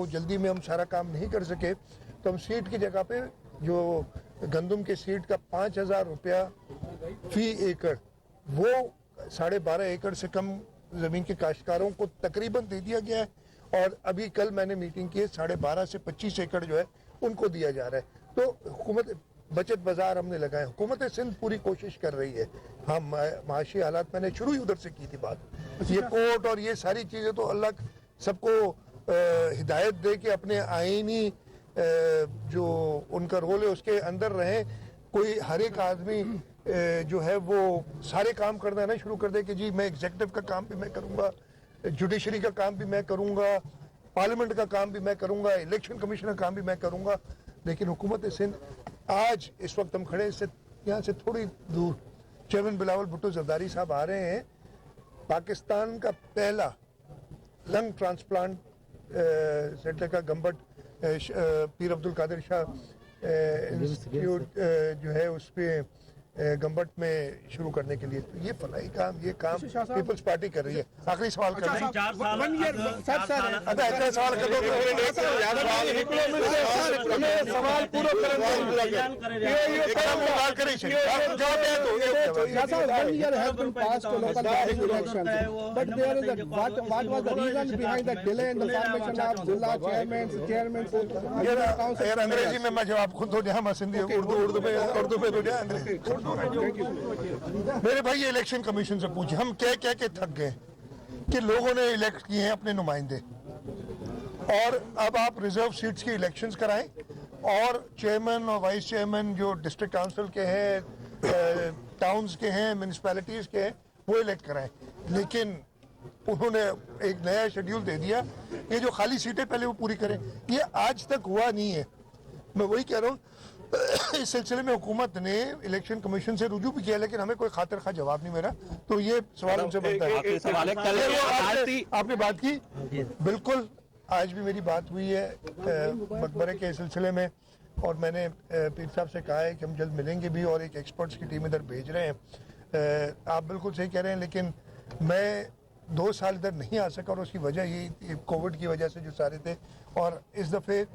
वो जल्दी में हम सारा काम नहीं कर सके, तो हम सीड की जगह पे जो गंदम के सीड का 5,000 रुपया फी एकड़, वो 12.5 एकड़ से कम जमीन के काश्तकारों को तकरीबन दे दिया गया है। और अभी कल मैंने मीटिंग की है, 12.5 से 25 एकड़ जो है उनको दिया जा रहा है। तो हुकूमत बचत बाजार हमने लगाए, हुकूमत सिंध पूरी कोशिश कर रही है। हम माशी हालात मैंने शुरू ही उधर से की थी बात, ये कोर्ट और ये सारी चीजें तो अल्लाह सबको हिदायत दे के अपने आईनी जो उनका रोल है उसके अंदर रहें। कोई हर एक आदमी जो है वो सारे काम करना ना शुरू कर दे कि जी मैं एग्जीक्यूटिव का काम भी मैं करूंगा, जुडिशरी का काम भी मैं करूंगा, पार्लियामेंट का काम भी मैं करूंगा, इलेक्शन कमीशन का काम भी मैं करूंगा। लेकिन हुकूमत सिंध आज इस वक्त हम खड़े इससे यहाँ से थोड़ी दूर चेयरमैन बिलावल भुट्टो जरदारी साहब आ रहे हैं। पाकिस्तान का पहला लंग ट्रांसप्लांट सेंटर का गंबट पीर अब्दुल कादिर शाह इंस्टीट्यूट जो है उस पर गंबट में शुरू करने के लिए, तो ये फलाई काम, ये काम पीपल्स पार्टी कर रही है। आखिरी सवाल कर रही है, सवाल कर दो, सवाल पूरा अंग्रेजी में मैं जवाब खुद हो जाए, मैं सिंधी उर्दू में हो जाए अंग्रेजी। मेरे भाई ये इलेक्शन कमीशन से पूछे, हम कह के थक गए कि लोगों ने इलेक्ट किए हैं अपने नुमाइंदे, और अब आप रिजर्व सीट्स की इलेक्शंस कराएं और चेयरमैन और वाइस चेयरमैन जो डिस्ट्रिक्ट काउंसिल के हैं, टाउन्स के हैं, म्यूनिसिपैलिटीज के हैं, वो इलेक्ट कराएं। लेकिन उन्होंने एक नया शेड्यूल दे दिया, ये जो खाली सीटें पहले वो पूरी करें। ये आज तक हुआ नहीं है। मैं वही कह रहा हूँ, इस सिलसिले में हुकूमत ने इलेक्शन कमीशन से रुजू भी किया, लेकिन हमें कोई खातिर खा जवाब नहीं मिला। तो ये सवाल उनसे बनता है। आपने बात की, बिल्कुल आज भी मेरी बात हुई है मकबरे के सिलसिले में, और मैंने पीर साहब से कहा है कि हम जल्द मिलेंगे भी और एक एक्सपर्ट्स की टीम इधर भेज रहे हैं। आप बिल्कुल सही कह रहे हैं, लेकिन मैं 2 साल इधर नहीं आ सका और उसकी वजह यही कोविड की वजह से जो सारे थे। और इस दफ़े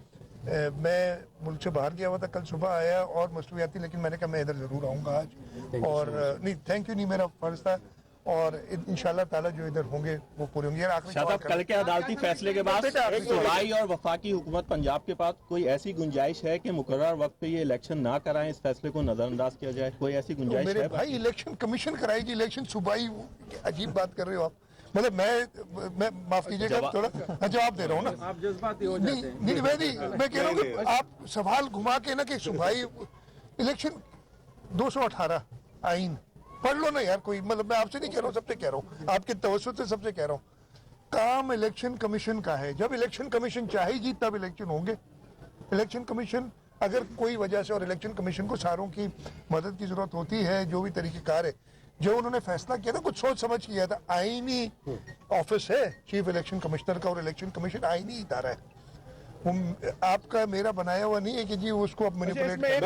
मैं मुल्क से बाहर गया हुआ था, कल सुबह आया और मसरूफियात थी, लेकिन मैंने कहा मैं इधर ज़रूर आऊँगा आज। और नहीं, थैंक यू नहीं, मेरा फ़र्ज़ था, और इंशाल्लाह ताला जो इधर होंगे वो पूरे होंगे। कल के अदालती फैसले के बाद सूबाई और वफाकी हुकूमत पंजाब के पास कोई ऐसी गुंजाइश है कि मुकर्रर वक्त पे ये इलेक्शन ना कराएं, इस फैसले को नजरअंदाज किया जाए? कोई ऐसी गुंजाइश है? भाई इलेक्शन कमीशन कराएगी इलेक्शन, सूबाई अजीब बात कर रहे हो आप। मतलब मैं माफ कीजिएगा थोड़ा जवाब दे रहा हूँ ना, आप जज्बाती हो जाते हैं। नहीं मैं कह रहा हूँ कि आप सवाल घुमा के ना कि सूबाई इलेक्शन 218 आइन पढ़ लो ना यार कोई, मतलब मैं आपसे नहीं कह रहा हूँ, सबसे कह रहा हूँ, आपके तवज्जुह से सबसे कह रहा हूँ। काम इलेक्शन कमीशन का है, जब इलेक्शन कमीशन चाहेगी तब इलेक्शन होंगे। इलेक्शन कमीशन अगर कोई वजह से, और इलेक्शन कमीशन को सारों की मदद की जरूरत होती है, जो भी तरीक़ेकार है, जो उन्होंने फैसला किया था कुछ सोच समझ किया था। आईनी ऑफिस है चीफ इलेक्शन कमिश्नर का, और इलेक्शन कमीशन आईनी इदारा है, आपका मेरा बनाया हुआ नहीं है कि जी उसको आप मैनिपुलेट करें।